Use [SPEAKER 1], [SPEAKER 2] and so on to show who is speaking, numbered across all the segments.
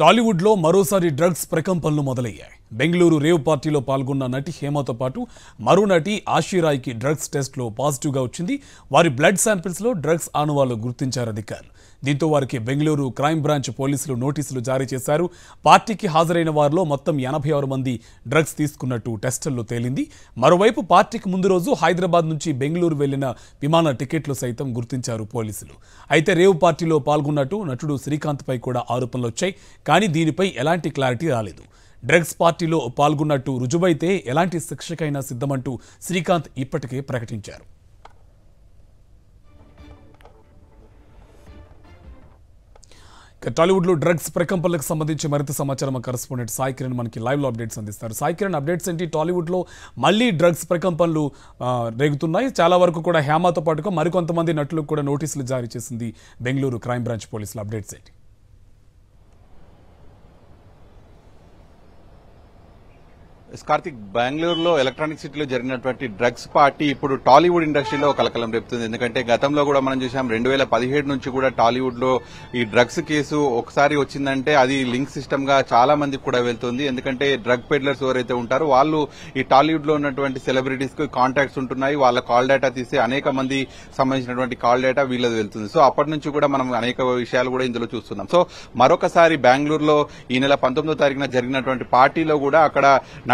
[SPEAKER 1] టాలీవుడ్ లో మరోసారి డ్రగ్స్ ప్రకంపనలు మొదలయ్యాయి. బెంగళూరు రేవ్ పార్టీలో పాల్గొన్న నటి హేమతో పాటు మరో నటి ఆశీరాయ్కి డ్రగ్స్ టెస్ట్లో పాజిటివ్గా వచ్చింది. వారి బ్లడ్ శాంపిల్స్ లో డ్రగ్స్ ఆనవాళ్లు గుర్తించారు అధికారులు. దీంతో వారికి బెంగళూరు క్రైమ్ బ్రాంచ్ పోలీసులు నోటీసులు జారీ చేశారు. పార్టీకి హాజరైన వారిలో మొత్తం 86 మంది డ్రగ్స్ తీసుకున్నట్టు టెస్టుల్లో తేలింది. మరోవైపు పార్టీకి ముందు రోజు హైదరాబాద్ నుంచి బెంగళూరు వెళ్లిన విమాన టికెట్లు సైతం గుర్తించారు పోలీసులు. అయితే రేవ్ పార్టీలో పాల్గొన్నట్టు నటుడు శ్రీకాంత్ పై కూడా ఆరోపణలు వచ్చాయి. కానీ దీనిపై ఎలాంటి క్లారిటీ రాలేదు. డ్రగ్స్ పార్టీలో పాల్గొన్నట్టు రుజువైతే ఎలాంటి శిక్షకైనా సిద్ధమంటూ శ్రీకాంత్ ఇప్పటికే ప్రకటించారు. టాలీవుడ్ లో డ్రగ్స్ ప్రకంపనలకు సంబంధించి మరింత సమాచారం మా కరెస్పాండెంట్ సాయి కిరణ్ మనకి లైవ్ లో అప్డేట్స్ అందిస్తారు. సాయి కిరణ్, అప్డేట్స్ ఏంటి? టాలీవుడ్ లో మళ్ళీ డ్రగ్స్ ప్రకంపనలు రేగుతున్నాయి. చాలా వరకు కూడా హేమతో పాటుగా మరికొంతమంది నటులకు కూడా నోటీసులు జారీ చేసింది బెంగళూరు క్రైమ్ బ్రాంచ్ పోలీసులు. అప్డేట్స్ ఏంటి?
[SPEAKER 2] కార్తిక్, బెంగళూరులో ఎలక్ట్రానిక్ సిటీలో జరిగినటువంటి డ్రగ్స్ పార్టీ ఇప్పుడు టాలీవుడ్ ఇండస్ట్రీలో కలకలం రేపుతుంది. ఎందుకంటే గతంలో కూడా మనం చూసాం 2017 నుంచి కూడా టాలీవుడ్ లో ఈ డ్రగ్స్ కేసు ఒకసారి వచ్చిందంటే అది లింక్ సిస్టమ్ గా చాలా మందికి కూడా వెళ్తుంది. ఎందుకంటే డ్రగ్ పెడ్లర్స్ ఎవరైతే ఉంటారో వాళ్ళు ఈ టాలీవుడ్ లో ఉన్నటువంటి సెలబ్రిటీస్ కు కాంటాక్ట్స్ ఉంటున్నాయి. వాళ్ళ కాల్ డేటా తీస్తే అనేక మంది సంబంధించినటువంటి కాల్ డేటా వీళ్ళది వెళ్తుంది. సో అప్పటి నుంచి కూడా మనం అనేక విషయాలు కూడా ఇందులో చూస్తున్నాం. సో మరొకసారి బెంగళూరులో ఈ నెల 19వ తారీఖున జరిగినటువంటి పార్టీలో కూడా అక్కడ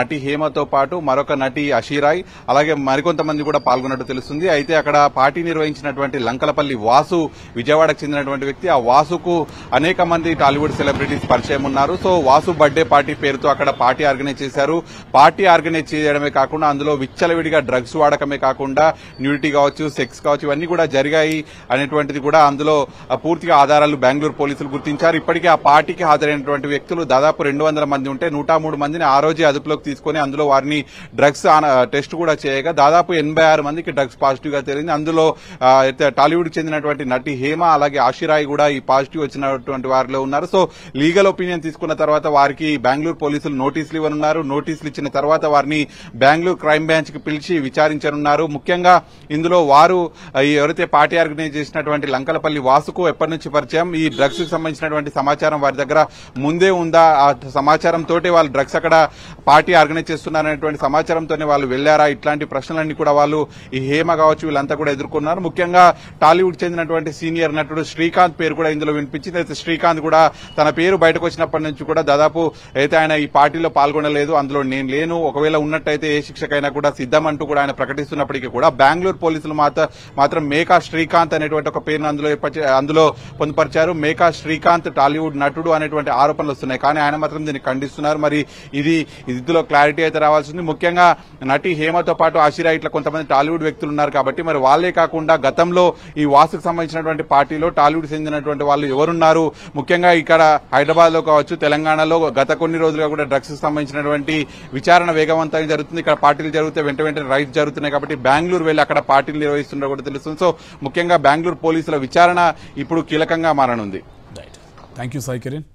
[SPEAKER 2] నటి హేమతో పాటు మరొక నటి ఆశీరాయ్ అలాగే మరికొంతమంది కూడా పాల్గొన్నట్టు తెలుస్తుంది. అయితే అక్కడ పార్టీ నిర్వహించినటువంటి లంకలపల్లి వాసు, విజయవాడకు చెందినటువంటి వ్యక్తి. ఆ వాసుకు అనేక మంది టాలీవుడ్ సెలబ్రిటీస్ పరిచయం ఉన్నారు. సో వాసు బర్త్డే పార్టీ పేరుతో అక్కడ పార్టీ ఆర్గనైజ్ చేశారు. పార్టీ ఆర్గనైజ్ చేయడమే కాకుండా అందులో విచ్చలవిడిగా డ్రగ్స్ వాడకమే కాకుండా న్యూడిటీ కావచ్చు, సెక్స్ కావచ్చు, ఇవన్నీ కూడా జరిగాయి అనేటువంటిది కూడా అందులో పూర్తిగా ఆధారాలు బెంగళూరు పోలీసులు గుర్తించారు. ఇప్పటికే ఆ పార్టీకి హాజరైనటువంటి వ్యక్తులు దాదాపు 200 మంది ఉంటే 103 మందిని ఆ రోజే అదుపులోకి తీసుకుని అందులో వారిని డ్రగ్స్ టెస్ట్ కూడా చేయగా దాదాపు 86 మందికి డ్రగ్స్ పాజిటివ్ గా తేలింది. అందులో టాలీవుడ్ చెందినటువంటి నటి హేమ అలాగే ఆశీరాయ్ కూడా ఈ పాజిటివ్ వచ్చినటువంటి వారిలో ఉన్నారు. సో లీగల్ ఒపీనియన్ తీసుకున్న తర్వాత వారికి బెంగళూరు పోలీసులు నోటీసులు ఇవ్వనున్నారు. నోటీసులు ఇచ్చిన తర్వాత వారిని బెంగళూరు క్రైమ్ బ్రాంచ్ కి పిలిచి విచారించనున్నారు. ముఖ్యంగా ఇందులో వారు ఎవరైతే పార్టీ ఆర్గనైజ్ చేసినటువంటి లంకలపల్లి వాసుకు ఎప్పటి నుంచి పరిచయం, ఈ డ్రగ్స్ కి సంబంధించినటువంటి సమాచారం వారి దగ్గర ముందే ఉందా, ఆ సమాచారంతో వాళ్ళు డ్రగ్స్ అక్కడ పార్టీ ఆర్గనైజ్ చేస్తున్నారనేటువంటి సమాచారంతోనే వాళ్ళు వెళ్లారా, ఇట్లాంటి ప్రశ్నలన్నీ కూడా వాళ్ళు ఈ హేమ కావచ్చు వీళ్ళంతా కూడా ఎదుర్కొన్నారు. ముఖ్యంగా టాలీవుడ్ చెందినటువంటి సీనియర్ నటుడు శ్రీకాంత్ పేరు కూడా ఇందులో వినిపించింది. అయితే శ్రీకాంత్ కూడా తన పేరు బయటకు వచ్చినప్పటి నుంచి కూడా దాదాపు అయితే ఆయన ఈ పార్టీలో పాల్గొనలేదు, అందులో నేను లేను, ఒకవేళ ఉన్నట్టయితే ఏ శిక్షకైనా కూడా సిద్ధం అంటూ కూడా ఆయన ప్రకటిస్తున్నప్పటికీ కూడా బెంగళూరు పోలీసులు మాత్రం మేకా శ్రీకాంత్ అనేటువంటి ఒక పేరును అందులో పొందుపరిచారు. మేకా శ్రీకాంత్ టాలీవుడ్ నటుడు అనేటువంటి ఆరోపణలు వస్తున్నాయి. కానీ ఆయన మాత్రం దీన్ని ఖండిస్తున్నారు. మరి ఇందులో క్లారిటీ అయితే రావాల్సింది. ముఖ్యంగా నటి హేమతో పాటు ఆశీరా ఇట్లా కొంతమంది టాలీవుడ్ వ్యక్తులు ఉన్నారు కాబట్టి మరి వాళ్లే కాకుండా గతంలో ఈ వాసుకు సంబంధించినటువంటి పార్టీలో టాలీవుడ్ చెందినటువంటి వాళ్ళు ఎవరున్నారు, ముఖ్యంగా ఇక్కడ హైదరాబాద్ లో కావచ్చు, తెలంగాణలో గత కొన్ని రోజులుగా కూడా డ్రగ్స్ కి సంబంధించినటువంటి విచారణ వేగవంతంగా జరుగుతుంది. ఇక్కడ పార్టీలు జరిగితే వెంటనే రైట్స్ జరుగుతున్నాయి కాబట్టి బెంగళూరు వెళ్లి అక్కడ పార్టీలు నిర్వహిస్తున్నా కూడా తెలుస్తుంది. సో ముఖ్యంగా బెంగళూరు పోలీసుల విచారణ ఇప్పుడు కీలకంగా మారనుంది.
[SPEAKER 1] Thank you Sai Kiran.